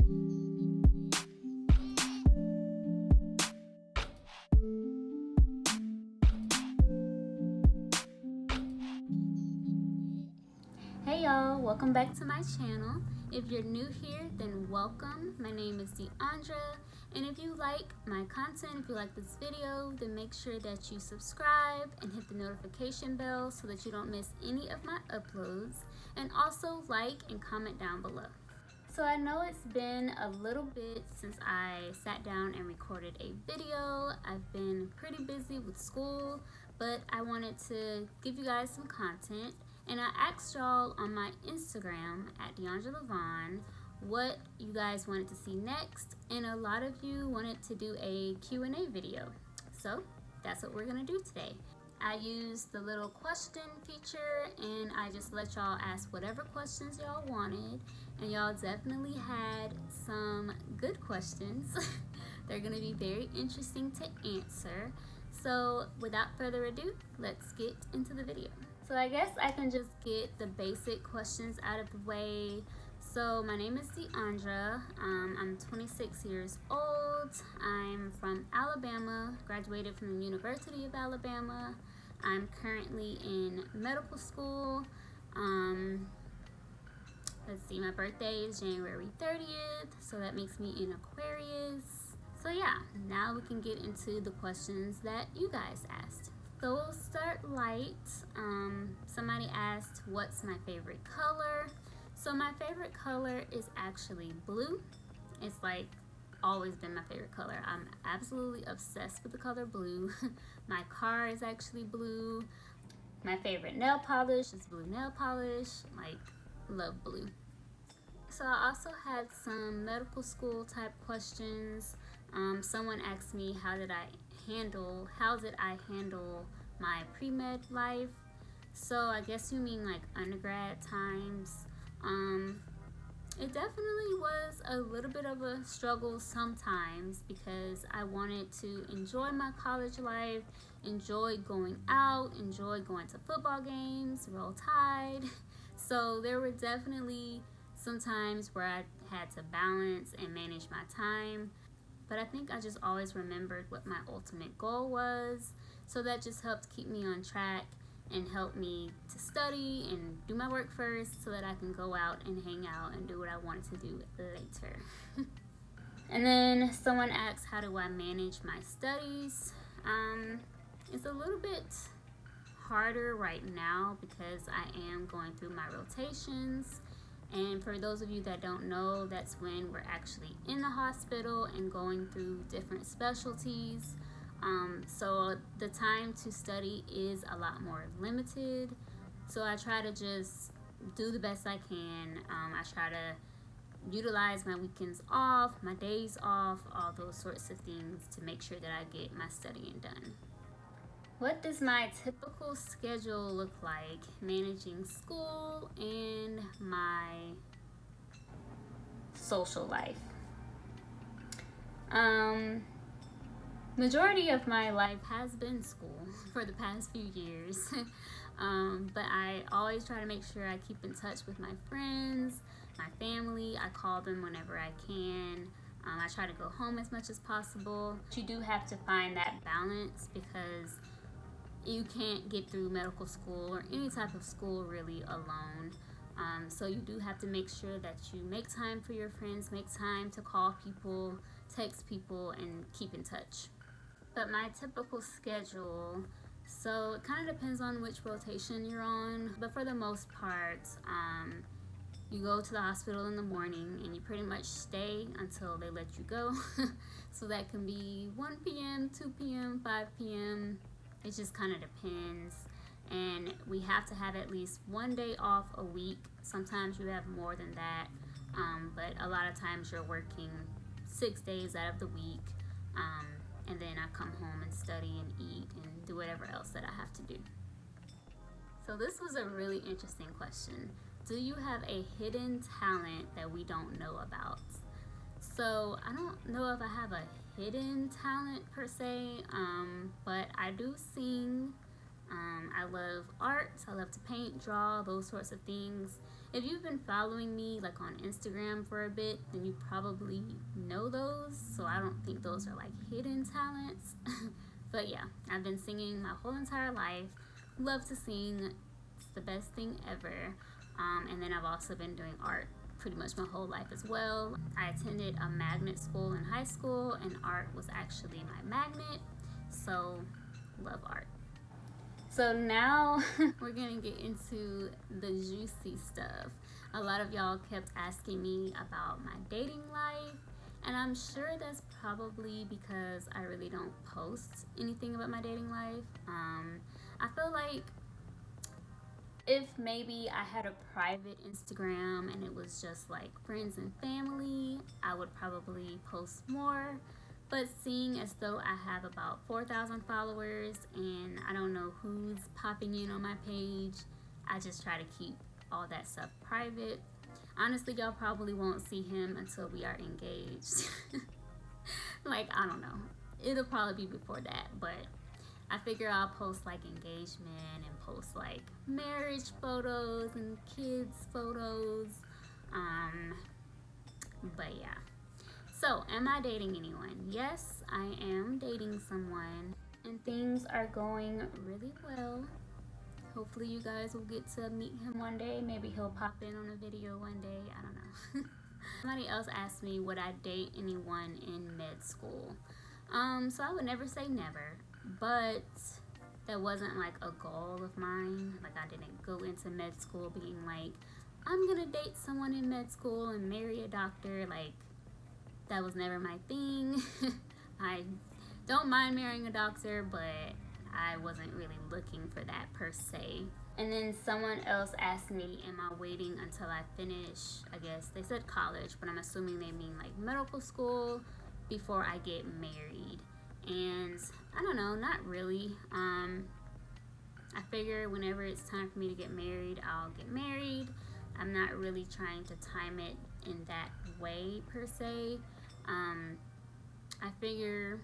Hey y'all, welcome back to my channel. If you're new here, then welcome. My name is Deandra, and if you like my content, if you like this video, then make sure that you subscribe and hit the notification bell so that you don't miss any of my uploads, and also like and comment down below. So I know it's been a little bit since I sat down and recorded a video. I've been pretty busy with school, but I wanted to give you guys some content. And I asked y'all on my Instagram at Deandra Levon what you guys wanted to see next, and a lot of you wanted to do a Q&A video. So that's what we're gonna do today. I used the little question feature and I just let y'all ask whatever questions y'all wanted, and y'all definitely had some good questions. They're gonna be very interesting to answer. So without further ado, let's get into the video. So I guess I can just get the basic questions out of the way. So my name is Deandra. I'm 26 years old. I'm from Alabama, graduated from the University of Alabama. I'm currently in medical school. Let's see, my birthday is January 30th, so that makes me an Aquarius. So yeah, now we can get into the questions that you guys asked. So we'll start light. Somebody asked, what's my favorite color? So my favorite color is actually blue. It's like always been my favorite color. I'm absolutely obsessed with the color blue. My car is actually blue. My favorite nail polish is blue nail polish. Like, love blue. So I also had some medical school type questions. Someone asked me how did I handle my pre-med life. So I guess you mean like undergrad times. It definitely was a little bit of a struggle sometimes because I wanted to enjoy my college life, enjoy going out, enjoy going to football games, Roll Tide. So there were definitely some times where I had to balance and manage my time. But I think I just always remembered what my ultimate goal was. So that just helped keep me on track and helped me to study and do my work first so that I can go out and hang out and do what I wanted to do later. And then someone asked, how do I manage my studies? It's a little bit harder right now because I am going through my rotations. And for those of you that don't know, that's when we're actually in the hospital and going through different specialties. So the time to study is a lot more limited. So I try to just do the best I can. I try to utilize my weekends off, my days off, all those sorts of things to make sure that I get my studying done. What does my typical schedule look like managing school and my social life? Majority of my life has been school for the past few years. But I always try to make sure I keep in touch with my friends, my family. I call them whenever I can. I try to go home as much as possible. You do have to find that balance because you can't get through medical school or any type of school really alone. So you do have to make sure that you make time for your friends, make time to call people, text people, and keep in touch. But my typical schedule, so it kind of depends on which rotation you're on, but for the most part, you go to the hospital in the morning and you pretty much stay until they let you go. So that can be 1 p.m., 2 p.m., 5 p.m. It just kind of depends. And we have to have at least 1 day off a week. Sometimes you have more than that, but a lot of times you're working 6 days out of the week. And then I come home and study and eat and do whatever else that I have to do. So this was a really interesting question. Do you have a hidden talent that we don't know about? So I don't know if I have a hidden talent per se, but I do sing. I love art. I love to paint, draw, those sorts of things. If you've been following me like on Instagram for a bit, then you probably know those. So I don't think those are like hidden talents. But yeah, I've been singing my whole entire life. Love to sing. It's the best thing ever. And then I've also been doing art pretty much my whole life as well. I attended a magnet school in high school, and art was actually my magnet. So love art. So now we're gonna get into the juicy stuff. A lot of y'all kept asking me about my dating life, and I'm sure that's probably because I really don't post anything about my dating life. I feel like if maybe I had a private Instagram and it was just like friends and family, I would probably post more. But seeing as though I have about 4,000 followers and I don't know who's popping in on my page, I just try to keep all that stuff private. Honestly, y'all probably won't see him until we are engaged. Like, I don't know. It'll probably be before that, but I figure I'll post like engagement and post like marriage photos and kids photos. But yeah. So, am I dating anyone? Yes, I am dating someone, and things are going really well. Hopefully you guys will get to meet him one day. Maybe he'll pop in on a video one day. I don't know. Somebody else asked me, would I date anyone in med school? So I would never say never, but that wasn't like a goal of mine. Like, I didn't go into med school being like, I'm gonna date someone in med school and marry a doctor. Like, that was never my thing. I don't mind marrying a doctor, but I wasn't really looking for that per se. And then someone else asked me, am I waiting until I finish, I guess they said college, but I'm assuming they mean like medical school, before I get married. And I don't know, not really. I figure whenever it's time for me to get married, I'll get married. I'm not really trying to time it in that way per se. I figure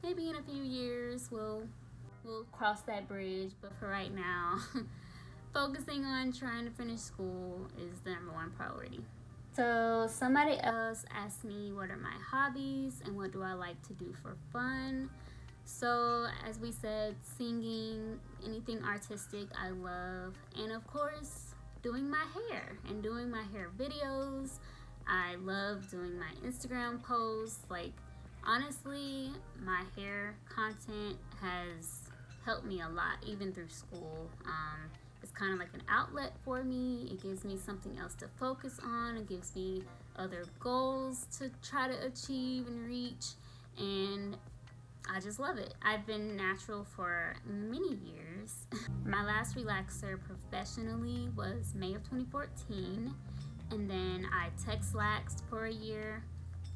maybe in a few years we'll cross that bridge, but for right now, focusing on trying to finish school is the #1 priority. So somebody else asked me what are my hobbies and what do I like to do for fun. So as we said, singing, anything artistic I love, and of course doing my hair and doing my hair videos. I love doing my Instagram posts. Like, honestly, my hair content has helped me a lot, even through school. It's kind of like an outlet for me. It gives me something else to focus on. It gives me other goals to try to achieve and reach, and I just love it. I've been natural for many years. My last relaxer professionally was May of 2014, and then I Texlaxed for a year.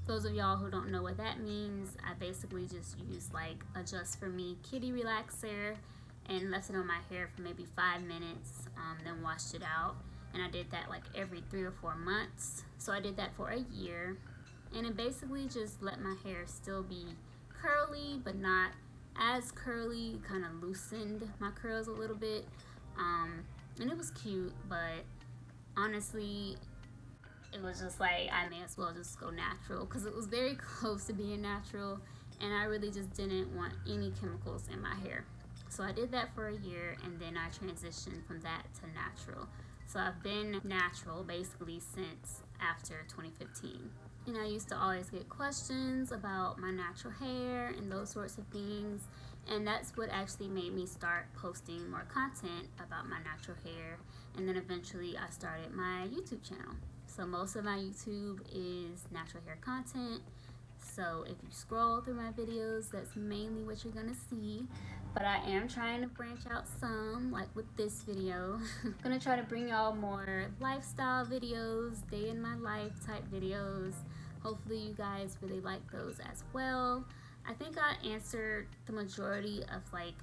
Those of y'all who don't know what that means, I basically just used like a Just For Me kitty relaxer and left it on my hair for maybe 5 minutes, then washed it out. And I did that like every 3 or 4 months. So I did that for a year, and it basically just let my hair still be curly but not as curly. Kind of loosened my curls a little bit, and it was cute, but honestly it was just like I may as well just go natural, because it was very close to being natural, and I really just didn't want any chemicals in my hair. So I did that for a year, and then I transitioned from that to natural. So I've been natural basically since after 2015. And I used to always get questions about my natural hair and those sorts of things, and that's what actually made me start posting more content about my natural hair. And then eventually I started my YouTube channel. So most of my YouTube is natural hair content. So if you scroll through my videos, that's mainly what you're gonna see. But I am trying to branch out some, like with this video. I'm gonna try to bring y'all more lifestyle videos, day in my life type videos. Hopefully you guys really like those as well. I think I answered the majority of like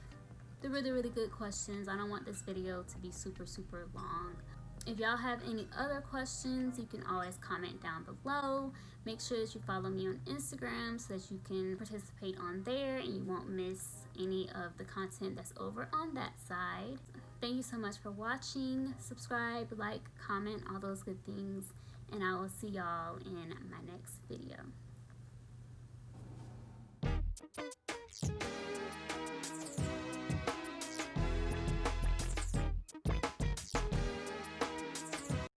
the really good questions. I don't want this video to be super long. If y'all have any other questions, you can always comment down below. Make sure that you follow me on Instagram so that you can participate on there and you won't miss any of the content that's over on that side. Thank you so much for watching. Subscribe, like, comment, all those good things. And I will see y'all in my next video.